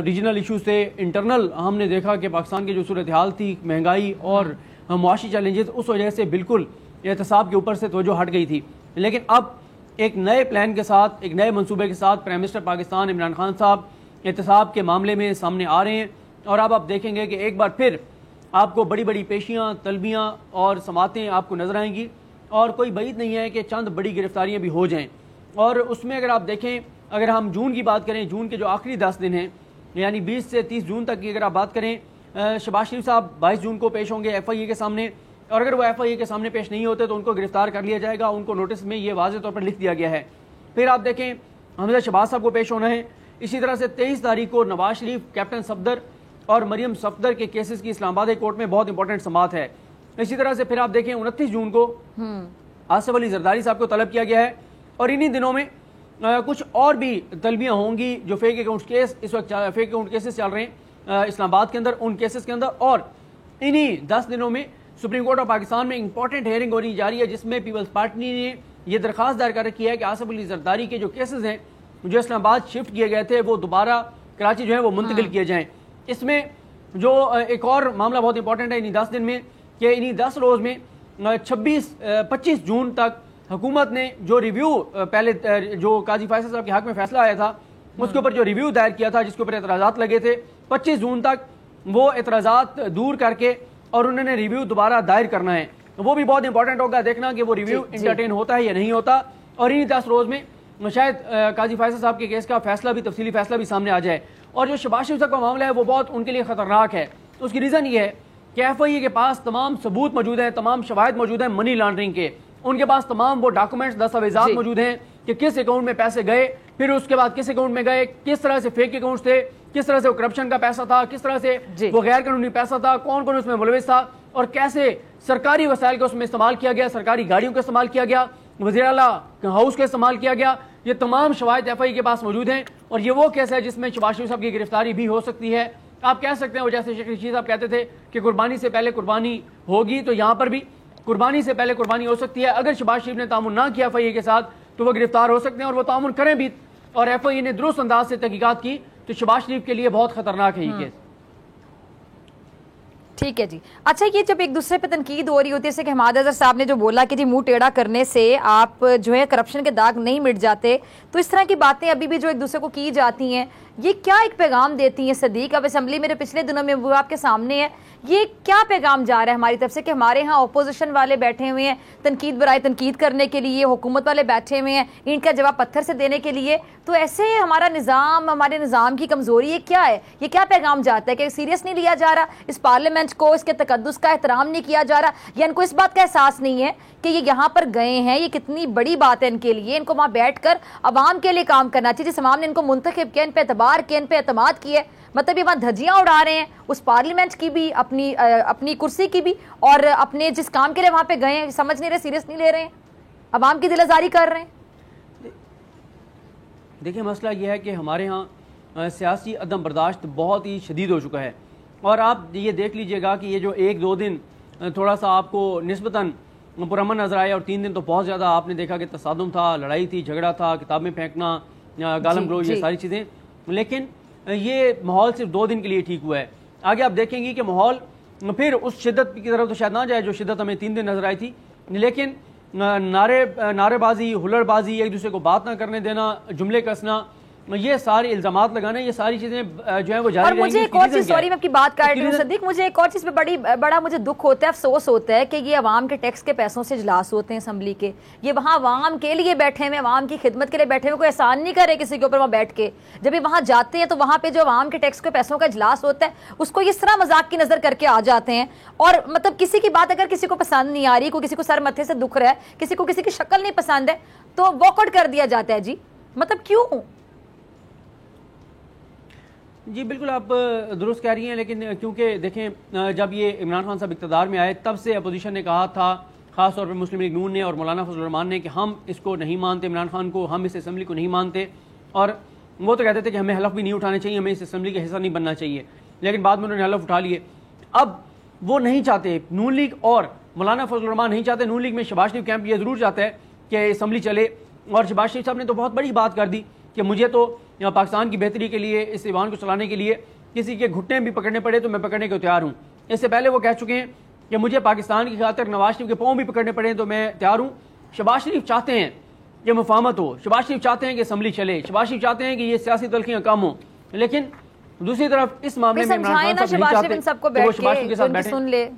Speaker 4: ریجنل ایشوز تھے, انٹرنل ہم نے دیکھا کہ پاکستان کی جو صورتحال تھی, مہنگائی اور معاشی چیلنجز, اس وجہ سے بالکل احتساب کے اوپر سے توجہ ہٹ گئی تھی. لیکن اب ایک نئے پلان کے ساتھ, ایک نئے منصوبے کے ساتھ پرائم منسٹر پاکستان عمران خان صاحب احتساب کے معاملے میں سامنے آ رہے ہیں, اور اب آپ دیکھیں گے کہ ایک بار پھر آپ کو بڑی بڑی پیشیاں, طلبیاں اور سماعتیں آپ کو نظر آئیں گی, اور کوئی بعید نہیں ہے کہ چند بڑی گرفتاریاں بھی ہو جائیں. اور اس میں اگر آپ دیکھیں, اگر ہم جون کی بات کریں, جون کے جو آخری 10 دن ہیں یعنی 20 سے 30 جون تک کی اگر آپ بات کریں, شہباز شریف صاحب 22 جون کو پیش ہوں گے ایف آئی اے کے سامنے, اور اگر وہ ایف آئی اے کے سامنے پیش نہیں ہوتے تو ان کو گرفتار کر لیا جائے گا. ان کو نوٹس میں یہ واضح طور پر لکھ دیا گیا ہے. پھر آپ دیکھیں حمزہ شہباز صاحب کو پیش ہونا ہے. اسی طرح سے 23 تاریخ کو نواز شریف, کیپٹن صفدر اور مریم صفدر کے کیسز کی اسلام آباد کورٹ میں بہت امپورٹنٹ سماعت ہے. اسی طرح سے پھر آپ دیکھیں 29 جون کو آصف علی زرداری صاحب کو طلب کیا گیا ہے, اور انہی دنوں میں کچھ اور بھی طلبیاں ہوں گی جو فیک اکاؤنٹ کیس اس وقت فیک اکاؤنٹ کیسز چل رہے ہیں اسلام آباد کے اندر, ان کیسز کے اندر. اور انہی 10 دنوں میں سپریم کورٹ آف پاکستان میں امپورٹنٹ ہیئرنگ ہونی جاری ہے, جس میں پیپلز پارٹی نے یہ درخواست دائر کر رکھی ہے کہ آصف علی زرداری کے جو کیسز ہیں جو اسلام آباد شفٹ کیے گئے تھے وہ دوبارہ کراچی جو ہے وہ منتقل کیے جائیں. اس میں جو ایک اور معاملہ بہت امپورٹنٹ ہے انہی 10 دن میں, کہ انہی 10 روز میں 25 جون تک حکومت نے جو ریویو پہلے جو قاضی فیصل صاحب کے حق میں فیصلہ آیا تھا اس کے اوپر جو ریویو دائر کیا تھا, جس کے اوپر اعتراضات لگے تھے, 25 جون تک وہ اعتراضات دور کر کے اور انہوں نے ریویو دوبارہ دائر کرنا ہے. وہ بھی بہت امپورٹنٹ ہوگا دیکھنا کہ وہ ریویو انٹرٹین ہوتا ہے یا نہیں ہوتا. اور انہی 10 روز میں شاید قاضی فیصل صاحب کے کیس کا فیصلہ بھی, تفصیلی فیصلہ بھی سامنے آ جائے. اور جو شہباز شریف صاحب کا معاملہ ہے وہ بہت ان کے لیے خطرناک ہے. اس کی ریزن یہ ہے کہ ایف آئی اے کے پاس تمام ثبوت موجود ہیں, تمام شواہد موجود ہیں منی لانڈرنگ کے. ان کے پاس تمام وہ ڈاکومنٹس, دستاویزات موجود ہیں کہ کس اکاؤنٹ میں پیسے گئے, پھر اس کے بعد کس اکاؤنٹ میں گئے, کس طرح سے فیک اکاؤنٹس تھے, کس طرح سے وہ کرپشن کا پیسہ تھا, کس طرح سے وہ غیر قانونی پیسہ تھا, کون کون اس میں ملوث تھا, اور کیسے سرکاری وسائل کا اس میں استعمال کیا گیا, سرکاری گاڑیوں کا استعمال کیا گیا, وزیر اعلیٰ ہاؤس کا استعمال کیا گیا. یہ تمام شواہد ایف آئی کے پاس موجود ہیں, اور یہ وہ کیس ہے جس میں شہباز شریف صاحب کی گرفتاری بھی ہو سکتی ہے. آپ کہہ سکتے ہیں وہ جیسے شیخ رشید صاحب کہتے تھے کہ قربانی سے پہلے قربانی ہوگی, تو یہاں پر بھی قربانی سے پہلے قربانی ہو سکتی ہے. اگر شہباز شریف نے تعاون نہ کیا ایف آئی اے کے ساتھ تو وہ گرفتار ہو سکتے ہیں, اور وہ تعاون کریں بھی اور ایف آئی اے نے درست انداز سے تحقیقات کی تو شہباز شریف کے لیے بہت خطرناک ہے یہ کیس.
Speaker 1: ٹھیک ہے جی. اچھا, یہ جب ایک دوسرے پہ تنقید ہو رہی ہوتی ہے, جیسے کہ حماد اظہر صاحب نے جو بولا کہ جی منہ ٹیڑھا کرنے سے آپ جو ہے کرپشن کے داغ نہیں مٹ جاتے, تو اس طرح کی باتیں ابھی بھی جو ایک دوسرے کو کی جاتی ہیں, یہ کیا ایک پیغام دیتی ہیں صدیق؟ اب اسمبلی میرے پچھلے دنوں میں وہ آپ کے سامنے ہے, یہ کیا پیغام جا رہا ہے ہماری طرف سے کہ ہمارے ہاں اپوزیشن والے بیٹھے ہوئے ہیں تنقید برائے تنقید کرنے کے لیے, حکومت والے بیٹھے ہوئے ہیں ان کا جواب پتھر سے دینے کے لیے, تو ایسے ہمارا نظام, ہمارے نظام کی کمزوری یہ کیا ہے؟ یہ کیا پیغام جاتا ہے کہ سیریس نہیں لیا جا رہا اس پارلیمنٹ کو, اس کے تقدس کا احترام نہیں کیا جا رہا, یا ان کو اس بات کا احساس نہیں ہے کہ یہ یہاں پر گئے ہیں, یہ کتنی بڑی بات ہے ان کے لیے, ان کو وہاں بیٹھ کر عوام کے لیے کام کرنا چاہیے, جس عوام نے ان کو منتخب کیا, ان پہ اعتبار کیا, ان پہ اعتماد کیے, مطلب یہ وہاں دھجیاں اڑا رہے ہیں اس پارلیمنٹ کی بھی, اپنی کرسی کی بھی, اور اپنے جس کام کے لیے وہاں پہ گئے ہیں سمجھ نہیں رہے, سیریس نہیں لے رہے ہیں, عوام کی دل آزاری کر رہے ہیں.
Speaker 4: دیکھیں مسئلہ یہ ہے کہ ہمارے ہاں سیاسی عدم برداشت بہت ہی شدید ہو چکا ہے، اور آپ یہ دیکھ لیجئے گا کہ یہ جو 1-2 دن تھوڑا سا آپ کو نسبتاً پرامن نظر آیا، اور 3 دن تو بہت زیادہ آپ نے دیکھا کہ تصادم تھا، لڑائی تھی، جھگڑا تھا، کتابیں پھینکنا، گالم گلوچ، یہ ساری چیزیں. لیکن یہ ماحول صرف 2 دن کے لیے ٹھیک ہوا ہے. آگے آپ دیکھیں گی کہ ماحول پھر اس شدت کی طرف تو شاید نہ جائے جو شدت ہمیں 3 دن نظر آئی تھی، لیکن نعرے بازی، ہلڑ بازی، ایک دوسرے کو بات نہ کرنے دینا، جملے کسنا، یہ سارے الزامات لگانا، یہ ساری چیزیں جو ہیں وہ جاری رہیں گی.
Speaker 1: اور مجھے ایک اور چیز، سوری میں آپ کی بات کر رہی ہوں صدیق، مجھے ایک اور چیز پہ بڑا مجھے دکھ ہوتا ہے، افسوس ہوتا ہے کہ یہ عوام کے ٹیکس کے پیسوں سے اجلاس ہوتے ہیں اسمبلی کے، یہ وہاں عوام کے لیے بیٹھے ہوئے، عوام کی خدمت کے لیے بیٹھے ہوئے، کوئی احسان نہیں کرے کسی کے اوپر وہاں بیٹھ کے. جب یہ وہاں جاتے ہیں تو وہاں پہ جو عوام کے ٹیکس کے پیسوں کا اجلاس ہوتا ہے اس کو اس طرح مذاق کی نظر کر کے آ جاتے ہیں. اور مطلب کسی کی بات اگر کسی کو پسند نہیں آ رہی، کوئی کسی کو سر متھے سے دکھ رہا ہے، کسی کو کسی کی شکل نہیں پسند ہے، تو واک آؤٹ کر دیا جاتا ہے. جی مطلب کیوں؟
Speaker 4: جی بالکل آپ درست کہہ رہی ہیں، لیکن کیونکہ دیکھیں جب یہ عمران خان صاحب اقتدار میں آئے تب سے اپوزیشن نے کہا تھا، خاص طور پر مسلم لیگ نون نے اور مولانا فضل الرحمان نے، کہ ہم اس کو نہیں مانتے، عمران خان کو، ہم اس اسمبلی کو نہیں مانتے. اور وہ تو کہتے تھے کہ ہمیں حلف بھی نہیں اٹھانے چاہیے، ہمیں اس اسمبلی کا حصہ نہیں بننا چاہیے. لیکن بعد میں انہوں نے حلف اٹھا لیے. اب وہ نہیں چاہتے، نون لیگ اور مولانا فضل الرحمان نہیں چاہتے. نون لیگ میں شہباز شریف کیمپ یہ ضرور چاہتا ہے کہ اسمبلی چلے، اور شہباز شریف صاحب نے تو بہت بڑی بات کر دی کہ مجھے تو پاکستان کی بہتری کے لیے، اس ایوان کو چلانے کے لیے کسی کے گھٹنے بھی پکڑنے پڑے تو میں پکڑنے کو تیار ہوں. اس سے پہلے وہ کہہ چکے ہیں کہ مجھے پاکستان کی خاطر نواز شریف کے پاؤں بھی پکڑنے پڑے تو میں تیار ہوں. شہباز شریف چاہتے ہیں کہ مفاہمت ہو، شہباز شریف چاہتے ہیں کہ اسمبلی چلے، شہباز شریف چاہتے ہیں کہ یہ سیاسی تلخیاں کم ہوں. لیکن دوسری طرف اس معاملے میں عمران خان صاحب نہیں چاہتے کہ وہ شہباز شریف کے ساتھ بیٹھیں.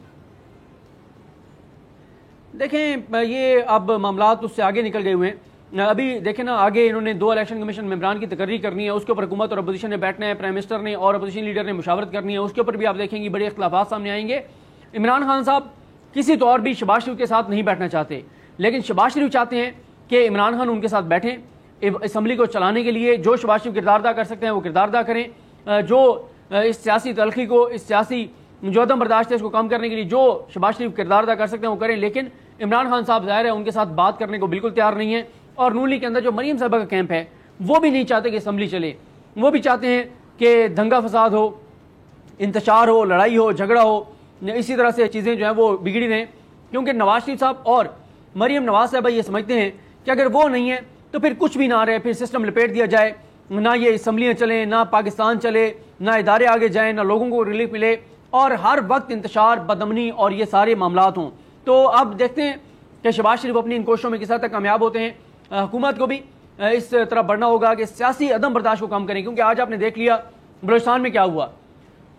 Speaker 4: دیکھیں یہ اب معاملات اس سے آگے نکل گئے ہوئے ہیں. ابھی دیکھیں نا، آگے انہوں نے 2 الیکشن کمیشن ممبران کی تقرری کرنی ہے، اس کے اوپر حکومت اور اپوزیشن نے بیٹھنا ہے، پرائم منسٹر نے اور اپوزیشن لیڈر نے مشاورت کرنی ہے، اس کے اوپر بھی آپ دیکھیں گے بڑے اختلافات سامنے آئیں گے. عمران خان صاحب کسی طور بھی شہباز شریف کے ساتھ نہیں بیٹھنا چاہتے، لیکن شہباز شریف چاہتے ہیں کہ عمران خان ان کے ساتھ بیٹھیں، اسمبلی کو چلانے کے لیے جو شہباز شریف کردار ادا کر سکتے ہیں وہ کردار ادا کریں، جو اس سیاسی تلخی کو، اس سیاسی جو عدم برداشت ہے اس کو کم کرنے کے لیے جو شہباز شریف کردار ادا کر سکتے ہیں وہ کریں. لیکن عمران خان صاحب ظاہر ہے ان کے ساتھ بات کرنے کو بالکل تیار نہیں ہے. اور نون لیگ کے اندر جو مریم صاحبہ کا کیمپ ہے وہ بھی نہیں چاہتے کہ اسمبلی چلے، وہ بھی چاہتے ہیں کہ دنگا فساد ہو، انتشار ہو، لڑائی ہو، جھگڑا ہو، اسی طرح سے چیزیں جو ہیں وہ بگڑی رہیں. کیونکہ نواز شریف صاحب اور مریم نواز صاحبہ یہ سمجھتے ہیں کہ اگر وہ نہیں ہے تو پھر کچھ بھی نہ رہے، پھر سسٹم لپیٹ دیا جائے، نہ یہ اسمبلیاں چلیں، نہ پاکستان چلے، نہ ادارے آگے جائیں، نہ لوگوں کو ریلیف ملے، اور ہر وقت انتشار، بدامنی اور یہ سارے معاملات ہوں. تو اب دیکھتے ہیں کہ شہباز شریف اپنی ان کوششوں میں کس حد تک کامیاب ہوتے ہیں. حکومت کو بھی اس طرح بڑھنا ہوگا کہ سیاسی عدم برداشت کو کم کریں، کیونکہ آج آپ نے دیکھ لیا بلوچستان میں کیا ہوا،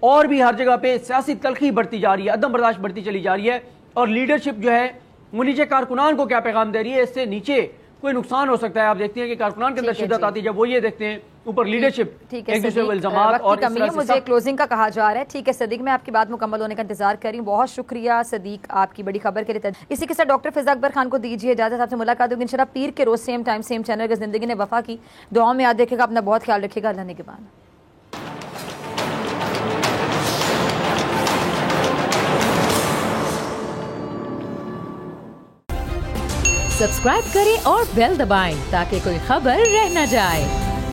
Speaker 4: اور بھی ہر جگہ پہ سیاسی تلخی بڑھتی جا رہی ہے، عدم برداشت بڑھتی چلی جا رہی ہے. اور لیڈرشپ جو ہے وہ نیچے کارکنان کو کیا پیغام دے رہی ہے، اس سے نیچے کوئی نقصان ہو سکتا ہے. آپ دیکھتے ہیں کہ کارکنان کے اندر شدت آتی ہے جب وہ یہ دیکھتے ہیں، اوپر لیڈرشپ، ایک دوسرے کو الزامات اور اس طرح سے
Speaker 1: مجھے کلوزنگ کا کہا جا رہا ہے. ٹھیک ہے صدیق، میں آپ کی بات مکمل ہونے کا انتظار کر رہی ہوں. بہت شکریہ صدیق آپ کی بڑی خبر کے لیے. اسی کے ساتھ ڈاکٹر فضا اکبر خان کو دیجیے اجازت، آپ سے ملاقات ہوگی انشاءاللہ پیر کے روز سیم ٹائم سیم چینل کے. زندگی نے وفا کی، دعاؤں میں یاد رکھے گا، اپنا بہت خیال رکھے گا. اللہ نگہبان.
Speaker 5: سبسکرائب کریں اور بیل دبائیں تاکہ کوئی خبر رہ نہ جائے.